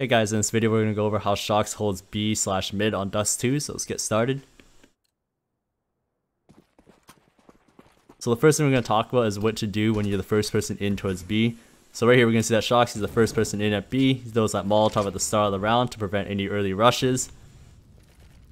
Hey guys, in this video we're going to go over how shox holds B/mid on Dust2, so let's get started. So the first thing we're going to talk about is what to do when you're the first person in towards B. So right here we're going to see that shox is the first person in at B. He throws that molotov at the start of the round to prevent any early rushes.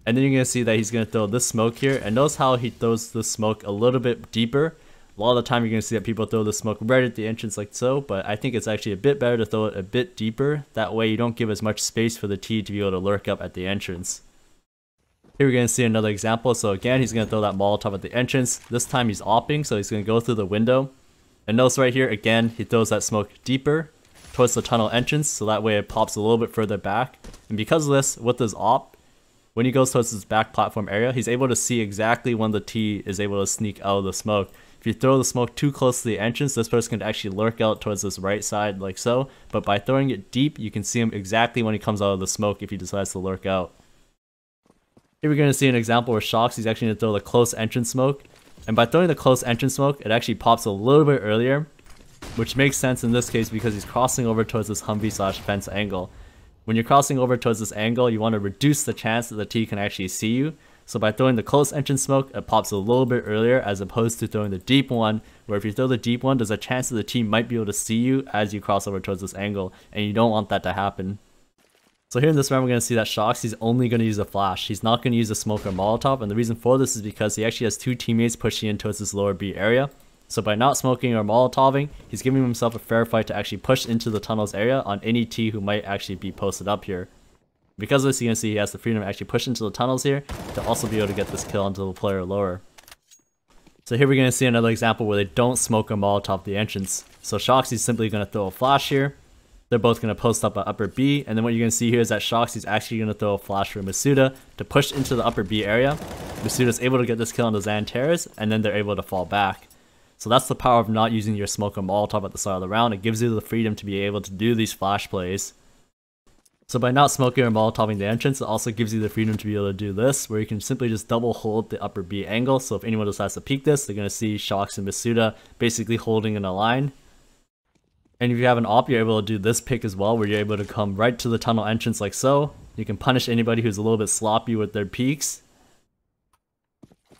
And then you're going to see that he's going to throw this smoke here, and notice how he throws the smoke a little bit deeper. A lot of the time you're going to see that people throw the smoke right at the entrance like so, but I think it's actually a bit better to throw it a bit deeper. That way you don't give as much space for the T to be able to lurk up at the entrance. Here we're going to see another example. So again, he's going to throw that molotov at the entrance. This time he's AWPing, so he's going to go through the window. And notice right here, again, he throws that smoke deeper towards the tunnel entrance, so that way it pops a little bit further back. And because of this, with his AWP, when he goes towards his back platform area, he's able to see exactly when the T is able to sneak out of the smoke. If you throw the smoke too close to the entrance, this person can actually lurk out towards this right side like so, but by throwing it deep, you can see him exactly when he comes out of the smoke if he decides to lurk out. Here we're going to see an example where shox, he's actually going to throw the close entrance smoke, and by throwing the close entrance smoke, it actually pops a little bit earlier, which makes sense in this case because he's crossing over towards this humvee/fence angle. When you're crossing over towards this angle, you want to reduce the chance that the T can actually see you. So by throwing the close entrance smoke, it pops a little bit earlier as opposed to throwing the deep one, where if you throw the deep one, there's a chance that the T might be able to see you as you cross over towards this angle, and you don't want that to happen. So here in this round, we're going to see that shox, he's only going to use a flash. He's not going to use a smoke or molotov, and the reason for this is because he actually has two teammates pushing in towards this lower B area. So by not smoking or molotoving, he's giving himself a fair fight to actually push into the tunnels area on any T who might actually be posted up here. Because of this, you can see he has the freedom to actually push into the tunnels here to also be able to get this kill onto the player lower. So here we're going to see another example where they don't smoke or molotov the entrance. So shox, he's simply going to throw a flash here. They're both going to post up at upper B, and then what you're going to see here is that shox, he's actually going to throw a flash for Masuda to push into the upper B area. Masuda's able to get this kill on the Xantares, and then they're able to fall back. So that's the power of not using your smoke or molotov at the start of the round. It gives you the freedom to be able to do these flash plays. So by not smoking or molotoving the entrance, it also gives you the freedom to be able to do this, where you can simply just double hold the upper B angle. So if anyone decides to peek this, they're going to see shox and Masuda basically holding in a line. And if you have an AWP, you're able to do this pick as well, where you're able to come right to the tunnel entrance like so. You can punish anybody who's a little bit sloppy with their peeks.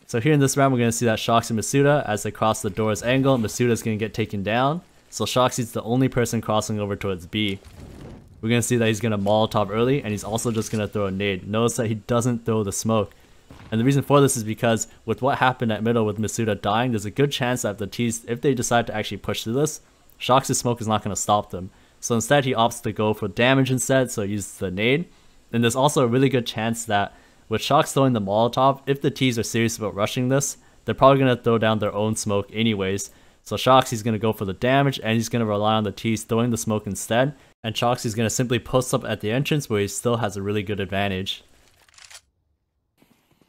So here in this round, we're going to see that shox and Masuda, as they cross the doors angle, Masuda's going to get taken down. So shox is the only person crossing over towards B. We're going to see that he's going to molotov early, and he's also just going to throw a nade. Notice that he doesn't throw the smoke. And the reason for this is because with what happened at middle with Masuda dying, there's a good chance that the T's, if they decide to actually push through this, shox's smoke is not going to stop them. So instead he opts to go for damage instead, so he uses the nade. And there's also a really good chance that with shox throwing the molotov, if the T's are serious about rushing this, they're probably going to throw down their own smoke anyways. So shox, he's going to go for the damage, and he's going to rely on the T's throwing the smoke instead. And shox is going to simply post up at the entrance where he still has a really good advantage.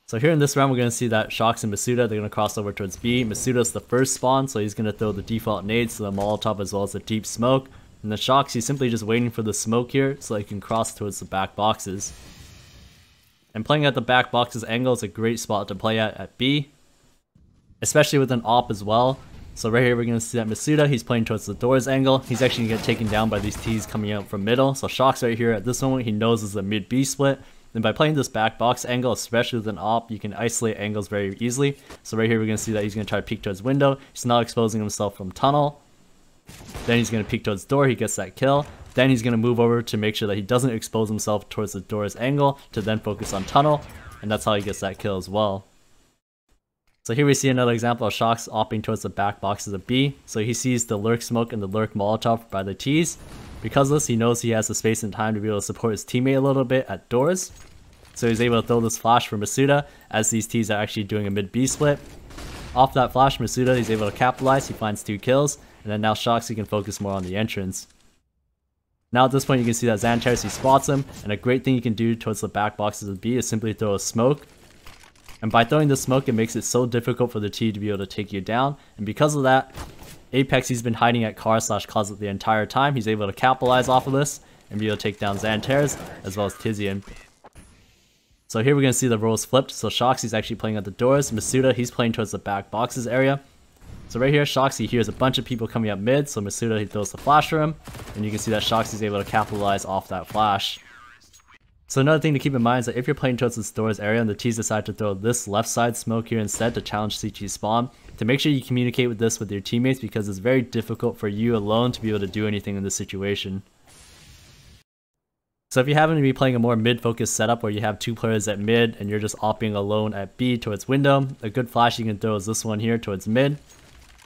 So here in this round, we're going to see that shox and Masuda, they're going to cross over towards B. Masuda's the first spawn, so he's going to throw the default nades to the molotov as well as the deep smoke. And the shox, he's simply just waiting for the smoke here so he can cross towards the back boxes. And playing at the back boxes angle is a great spot to play at B, especially with an AWP as well. So right here we're going to see that Masuda, he's playing towards the doors angle. He's actually going to get taken down by these T's coming out from middle. So shox right here at this moment, he knows it's a mid B split. And by playing this back box angle, especially with an AWP, you can isolate angles very easily. So right here we're going to see that he's going to try to peek towards window. He's not exposing himself from tunnel. Then he's going to peek towards door, he gets that kill. Then he's going to move over to make sure that he doesn't expose himself towards the doors angle to then focus on tunnel. And that's how he gets that kill as well. So here we see another example of shox AWPing towards the back boxes of B. So he sees the lurk smoke and the lurk molotov by the T's. Because of this, he knows he has the space and time to be able to support his teammate a little bit at doors. So he's able to throw this flash for Masuda as these T's are actually doing a mid B split. Off that flash, Masuda, he's able to capitalize, he finds 2 kills, and then now shox, he can focus more on the entrance. Now at this point you can see that Xantares, he spots him, and a great thing you can do towards the back boxes of B is simply throw a smoke. And by throwing the smoke, it makes it so difficult for the T to be able to take you down. And because of that, Apex, he's been hiding at car/closet the entire time. He's able to capitalize off of this and be able to take down Xantares as well as Tizian. So here we're going to see the roles flipped. So shox, he's actually playing at the doors. Masuda, he's playing towards the back boxes area. So right here, shox, he hears a bunch of people coming up mid, so Masuda, he throws the flash for him, and you can see that shox is able to capitalize off that flash. So another thing to keep in mind is that if you're playing towards the stores area and the T's decide to throw this left side smoke here instead to challenge CT spawn, to make sure you communicate with this with your teammates, because it's very difficult for you alone to be able to do anything in this situation. So if you happen to be playing a more mid-focused setup where you have 2 players at mid and you're just AWPing alone at B towards window, a good flash you can throw is this one here towards mid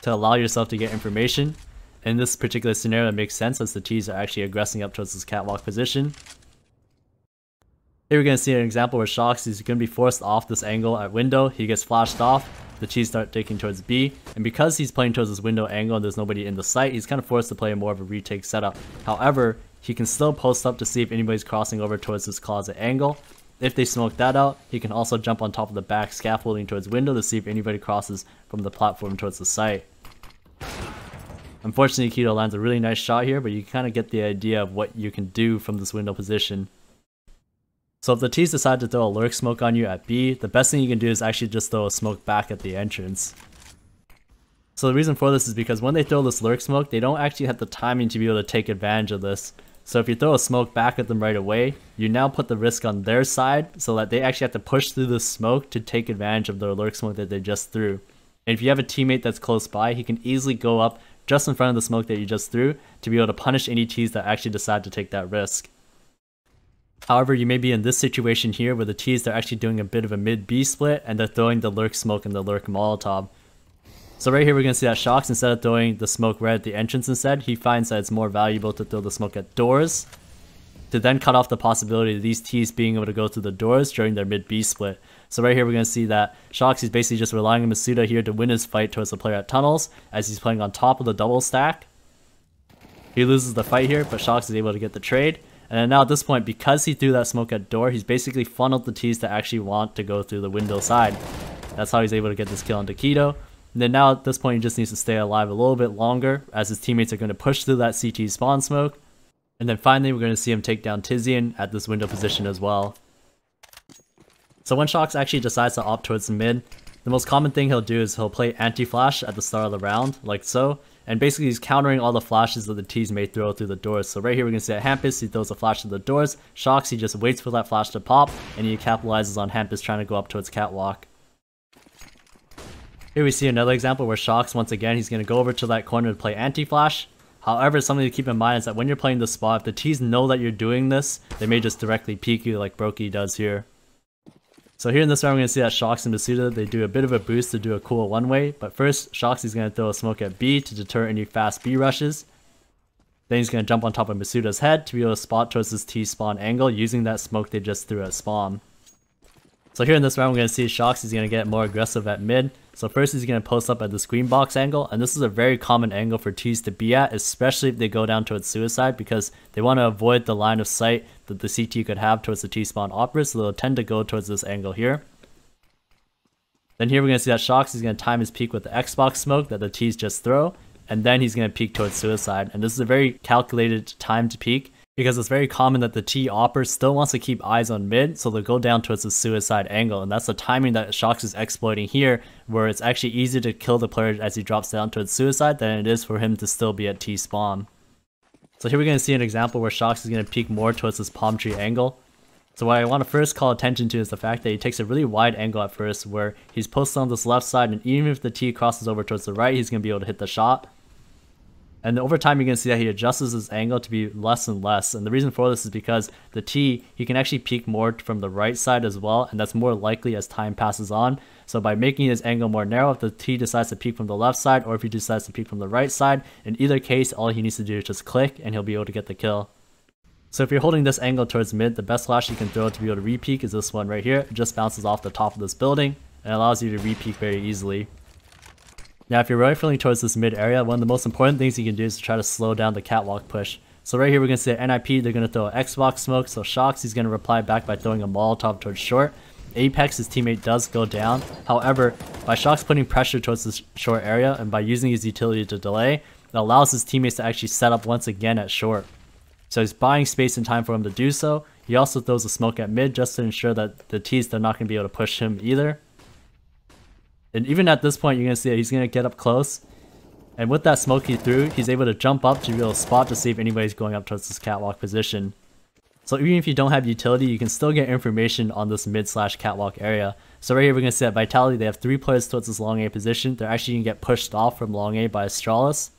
to allow yourself to get information. In this particular scenario, it makes sense as the T's are actually aggressing up towards this catwalk position. Here we're going to see an example where shox is going to be forced off this angle at window. He gets flashed off, the T's start taking towards B, and because he's playing towards this window angle and there's nobody in the site, he's kind of forced to play more of a retake setup. However, he can still post up to see if anybody's crossing over towards this closet angle. If they smoke that out, he can also jump on top of the back scaffolding towards window to see if anybody crosses from the platform towards the site. Unfortunately, Keto lands a really nice shot here, but you kind of get the idea of what you can do from this window position. So if the T's decide to throw a lurk smoke on you at B, the best thing you can do is actually just throw a smoke back at the entrance. So the reason for this is because when they throw this lurk smoke, they don't actually have the timing to be able to take advantage of this. So if you throw a smoke back at them right away, you now put the risk on their side so that they actually have to push through the smoke to take advantage of the lurk smoke that they just threw. And if you have a teammate that's close by, he can easily go up just in front of the smoke that you just threw to be able to punish any T's that actually decide to take that risk. However, you may be in this situation here where the T's, they're actually doing a bit of a mid-B split and they're throwing the lurk smoke and the lurk molotov. So right here we're going to see that shox, instead of throwing the smoke right at the entrance instead, he finds that it's more valuable to throw the smoke at doors to then cut off the possibility of these T's being able to go through the doors during their mid-B split. So right here we're going to see that shox is basically just relying on Masuda here to win his fight towards the player at tunnels as he's playing on top of the double stack. He loses the fight here, but shox is able to get the trade. And then now at this point, because he threw that smoke at door, he's basically funneled the T's to actually want to go through the window side. That's how he's able to get this kill on Keto. And then now at this point, he just needs to stay alive a little bit longer as his teammates are going to push through that CT spawn smoke. And then finally, we're going to see him take down Tizian at this window position as well. So when shox actually decides to opt towards the mid, the most common thing he'll do is he'll play anti-flash at the start of the round, like so. And basically he's countering all the flashes that the T's may throw through the doors. So right here we're going to see that Hampus, he throws a flash to the doors. Shox, he just waits for that flash to pop, and he capitalizes on Hampus trying to go up towards catwalk. Here we see another example where shox, once again, he's going to go over to that corner to play anti-flash. However, something to keep in mind is that when you're playing this spot, if the T's know that you're doing this, they may just directly peek you like Brokey does here. So here in this round, we're going to see that shox and Masuda, they do a bit of a boost to do a cool one-way. But first, shox is going to throw a smoke at B to deter any fast B rushes. Then he's going to jump on top of Masuda's head to be able to spot towards this T spawn angle using that smoke they just threw at spawn. So here in this round, we're going to see shox is going to get more aggressive at mid. So first he's going to post up at the screen box angle, and this is a very common angle for T's to be at, especially if they go down towards suicide, because they want to avoid the line of sight that the CT could have towards the T-spawn operators, so they'll tend to go towards this angle here. Then here we're going to see that shox is going to time his peek with the Xbox smoke that the T's just throw, and then he's going to peek towards suicide. And this is a very calculated timed peek, because it's very common that the T opper still wants to keep eyes on mid, so they'll go down towards the suicide angle, and that's the timing that shox is exploiting here, where it's actually easier to kill the player as he drops down towards suicide than it is for him to still be at T spawn. So here we're going to see an example where shox is going to peek more towards this palm tree angle. So what I want to first call attention to is the fact that he takes a really wide angle at first, where he's posted on this left side, and even if the T crosses over towards the right, he's going to be able to hit the shot. And over time, you're going to see that he adjusts his angle to be less and less. And the reason for this is because the T, he can actually peek more from the right side as well. And that's more likely as time passes on. So by making his angle more narrow, if the T decides to peek from the left side, or if he decides to peek from the right side, in either case, all he needs to do is just click and he'll be able to get the kill. So if you're holding this angle towards mid, the best flash you can throw to be able to repeek is this one right here. It just bounces off the top of this building and allows you to repeek very easily. Now if you're rifling towards this mid area, one of the most important things you can do is to try to slow down the catwalk push. So right here we're going to see at NIP, they're going to throw an Xbox smoke, so shox, he's going to reply back by throwing a molotov towards short. Apex, his teammate does go down. However, by shox putting pressure towards this short area and by using his utility to delay, it allows his teammates to actually set up once again at short. So he's buying space and time for him to do so. He also throws a smoke at mid just to ensure that the T's, they're not going to be able to push him either. And even at this point, you're going to see that he's going to get up close. And with that smoke he threw, he's able to jump up to be able to spot to see if anybody's going up towards this catwalk position. So even if you don't have utility, you can still get information on this mid/catwalk area. So right here we're going to see that Vitality, they have 3 players towards this long A position. They're actually going to get pushed off from long A by Astralis.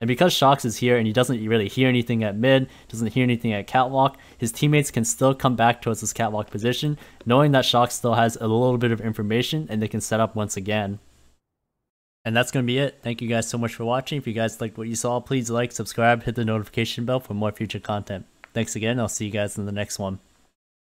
And because shox is here and he doesn't really hear anything at mid, doesn't hear anything at catwalk, his teammates can still come back towards this catwalk position, knowing that shox still has a little bit of information and they can set up once again. And that's going to be it. Thank you guys so much for watching. If you guys liked what you saw, please like, subscribe, hit the notification bell for more future content. Thanks again. I'll see you guys in the next one.